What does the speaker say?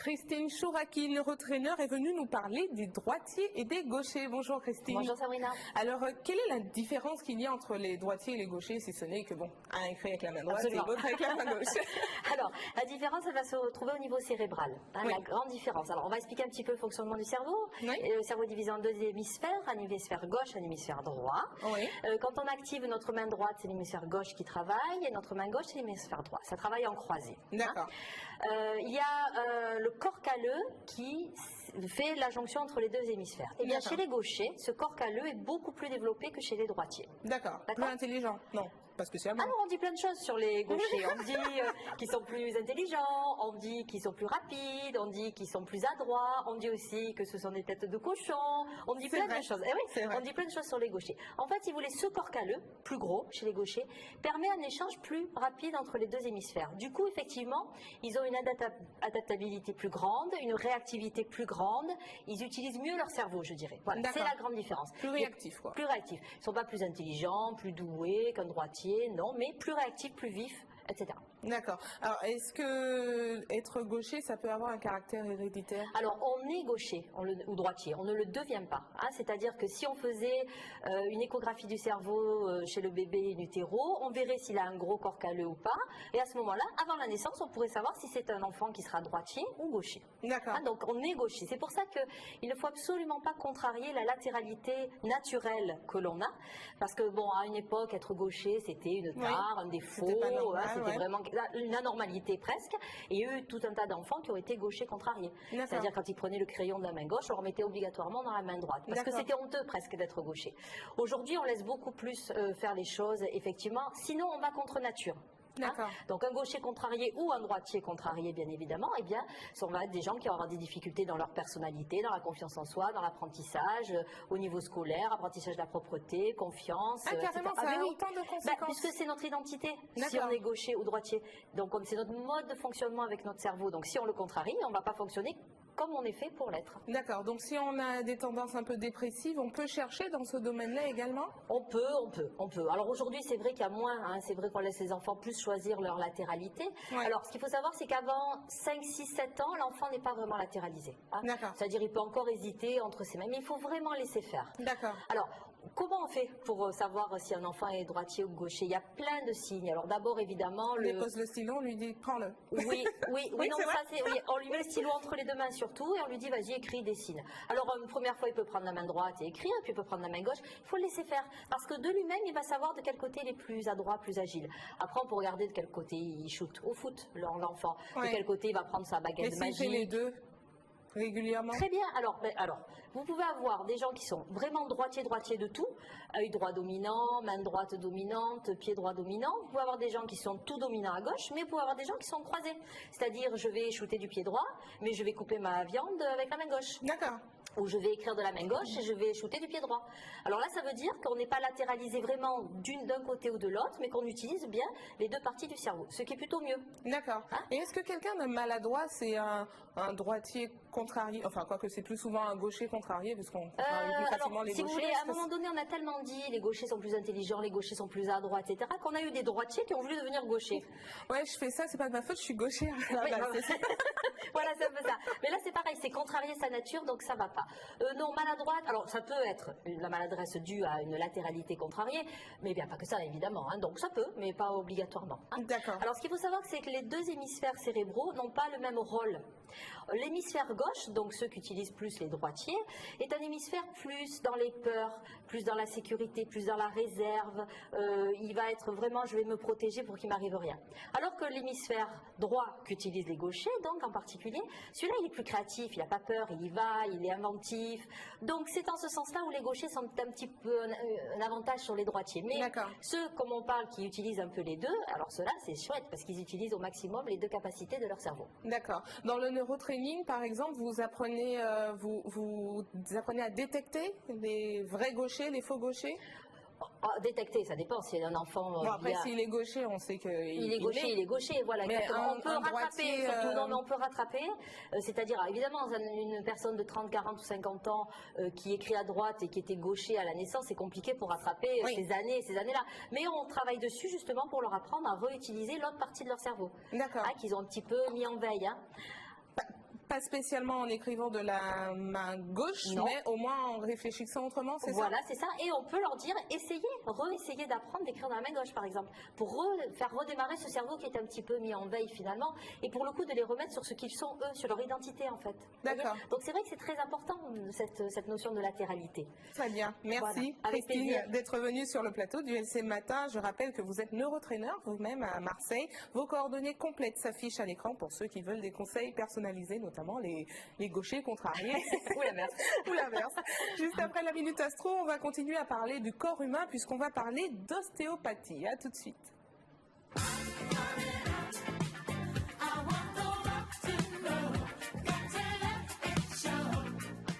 Christine Chouraki, neurotraîneur, est venue nous parler des droitiers et des gauchers. Bonjour Christine. Bonjour Sabrina. Alors, quelle est la différence qu'il y a entre les droitiers et les gauchers, si ce n'est que, bon, un écrit avec la main droite et l'autre avec la main gauche? Alors, la différence, elle va se retrouver au niveau cérébral. Oui. La grande différence. Alors, on va expliquer un petit peu le fonctionnement du cerveau. Oui. Le cerveau est divisé en deux hémisphères, un hémisphère gauche, un hémisphère droit. Oui. Quand on active notre main droite, c'est l'hémisphère gauche qui travaille, et notre main gauche, c'est l'hémisphère droit. Ça travaille en croisée. D'accord. Il y a le corps calleux qui fait la jonction entre les deux hémisphères. Et bien, chez les gauchers, ce corps calleux est beaucoup plus développé que chez les droitiers. D'accord. Plus intelligent? Non, pas spécialement. Ah non, on dit plein de choses sur les gauchers. On dit qu'ils sont plus intelligents, on dit qu'ils sont plus rapides, on dit qu'ils sont plus adroits, on dit aussi que ce sont des têtes de cochon, on dit plein de choses. Eh oui, on dit plein de choses sur les gauchers. En fait, si vous voulez, ce corps calleux, plus gros chez les gauchers, permet un échange plus rapide entre les deux hémisphères. Du coup, effectivement, ils ont une adaptabilité plus grande, une réactivité plus grande, ils utilisent mieux leur cerveau, je dirais. Voilà, c'est la grande différence. Plus réactifs, quoi. Plus réactifs. Ils ne sont pas plus intelligents, plus doués qu'un droitier, non, mais plus réactifs, plus vifs, etc. D'accord. Alors, est-ce que être gaucher, ça peut avoir un caractère héréditaire? Alors, on est gaucher ou droitier, on ne le devient pas. Hein. C'est-à-dire que si on faisait une échographie du cerveau chez le bébé in utero, on verrait s'il a un gros corps calleux ou pas. Et à ce moment-là, avant la naissance, on pourrait savoir si c'est un enfant qui sera droitier ou gaucher. D'accord. Hein, donc, on est gaucher. C'est pour ça qu'il ne faut absolument pas contrarier la latéralité naturelle que l'on a. Parce que, bon, à une époque, être gaucher, c'était une tare, un défaut. C'était vraiment une anormalité presque, et il y a eu tout un tas d'enfants qui ont été gauchers contrariés. C'est-à-dire quand ils prenaient le crayon de la main gauche, on le remettait obligatoirement dans la main droite, parce que c'était honteux presque d'être gaucher. Aujourd'hui, on laisse beaucoup plus faire les choses, effectivement, sinon on va contre nature. Hein? Donc un gaucher contrarié ou un droitier contrarié, bien évidemment, eh bien, on va être des gens qui vont avoir des difficultés dans leur personnalité, dans la confiance en soi, dans l'apprentissage, au niveau scolaire, apprentissage de la propreté, confiance. Carrément, ça a autant de conséquences. Puisque c'est notre identité, si on est gaucher ou droitier. Donc c'est notre mode de fonctionnement avec notre cerveau. Donc si on le contrarie, on ne va pas fonctionner comme on est fait pour l'être. D'accord. Donc si on a des tendances un peu dépressives, on peut chercher dans ce domaine-là également? On peut. Alors aujourd'hui, c'est vrai qu'il y a moins, hein, c'est vrai qu'on laisse les enfants plus choisir leur latéralité. Alors ce qu'il faut savoir, c'est qu'avant 5, 6, 7 ans, l'enfant n'est pas vraiment latéralisé. Hein. C'est-à-dire il peut encore hésiter entre ses mains, mais il faut vraiment laisser faire. D'accord. Alors, comment on fait pour savoir si un enfant est droitier ou gaucher? Il y a plein de signes. Alors d'abord, évidemment... On dépose le stylo, on lui dit, prends-le. Oui, non, ça c'est... Oui, on lui met le stylo entre les deux mains surtout, et on lui dit, vas-y, écris, dessine. Alors, une première fois, il peut prendre la main droite et écrire, puis il peut prendre la main gauche. Il faut le laisser faire, parce que de lui-même, il va savoir de quel côté il est plus adroit, plus agile. Après, on peut regarder de quel côté il shoot au foot, l'enfant. De quel côté il va prendre sa baguette magique. Mais les deux régulièrement? Très bien. Alors, vous pouvez avoir des gens qui sont vraiment droitiers de tout, œil droit dominant, main droite dominante, pied droit dominant. Vous pouvez avoir des gens qui sont tout dominants à gauche, mais vous pouvez avoir des gens qui sont croisés. C'est-à-dire, je vais shooter du pied droit, mais je vais couper ma viande avec la main gauche. D'accord. Ou je vais écrire de la main gauche et je vais shooter du pied droit. Alors là, ça veut dire qu'on n'est pas latéralisé vraiment d'un côté ou de l'autre, mais qu'on utilise bien les deux parties du cerveau, ce qui est plutôt mieux. D'accord. Hein? Et est-ce que quelqu'un de maladroit, c'est un droitier contrarié? Enfin, quoique c'est plus souvent un gaucher contrarié, parce qu'on contrarie plus facilement les gauchers. Si vous voulez, à un moment donné, on a tellement dit les gauchers sont plus intelligents, les gauchers sont plus adroits, etc., qu'on a eu des droitiers qui ont voulu devenir gauchers. Ouais, je fais ça, c'est pas de ma faute, je suis gauchère. Voilà, c'est un peu ça. Mais là, c'est pareil, c'est contrarier sa nature, donc ça va pas. Non, maladroite, alors ça peut être la maladresse due à une latéralité contrariée, mais bien pas que ça, évidemment. Hein, donc ça peut, mais pas obligatoirement. Hein. D'accord. Alors ce qu'il faut savoir, c'est que les deux hémisphères cérébraux n'ont pas le même rôle. L'hémisphère gauche, donc ceux qu'utilisent plus les droitiers, est un hémisphère plus dans les peurs, plus dans la sécurité, plus dans la réserve. Il va être vraiment, je vais me protéger pour qu'il m'arrive rien. Alors que l'hémisphère droit qu'utilisent les gauchers, donc en particulier, celui-là il est plus créatif, il n'a pas peur, il y va, il est inventif. Donc c'est en ce sens-là où les gauchers sont un petit peu un avantage sur les droitiers. Mais ceux, comme on parle, qui utilisent un peu les deux, alors ceux-là c'est chouette parce qu'ils utilisent au maximum les deux capacités de leur cerveau. D'accord. Dans le neurotraining, par exemple, vous apprenez, vous apprenez à détecter les vrais gauchers, les faux gauchers? Détecter, ça dépend. Si un enfant. Bon, après, s'il est gaucher, on sait qu'il est gaucher, il est gaucher. Voilà, mais on peut rattraper. Surtout, non, mais on peut rattraper. C'est-à-dire, évidemment, une personne de 30, 40 ou 50 ans qui écrit à droite et qui était gaucher à la naissance, c'est compliqué pour rattraper ces années-là. Mais on travaille dessus justement pour leur apprendre à réutiliser l'autre partie de leur cerveau. D'accord. Qu'ils ont un petit peu mis en veille. Hein. Pas spécialement en écrivant de la main gauche, Non. mais au moins en réfléchissant autrement, c'est ça? Voilà, c'est ça. Et on peut leur dire, réessayer d'apprendre d'écrire dans la main gauche, par exemple, pour faire redémarrer ce cerveau qui est un petit peu mis en veille finalement, et pour le coup de les remettre sur ce qu'ils sont eux, sur leur identité en fait. D'accord. Donc c'est vrai que c'est très important cette notion de latéralité. Très bien. Merci Voilà, avec Christine plaisir. d'être venue sur le plateau du LC Matin. Je rappelle que vous êtes neurotraîneur vous-même à Marseille. Vos coordonnées complètes s'affichent à l'écran pour ceux qui veulent des conseils personnalisés, notamment les gauchers contrariés. Ou l'inverse. Ou l'inverse. Juste après la Minute Astro, on va continuer à parler du corps humain puisqu'on va parler d'ostéopathie. À tout de suite.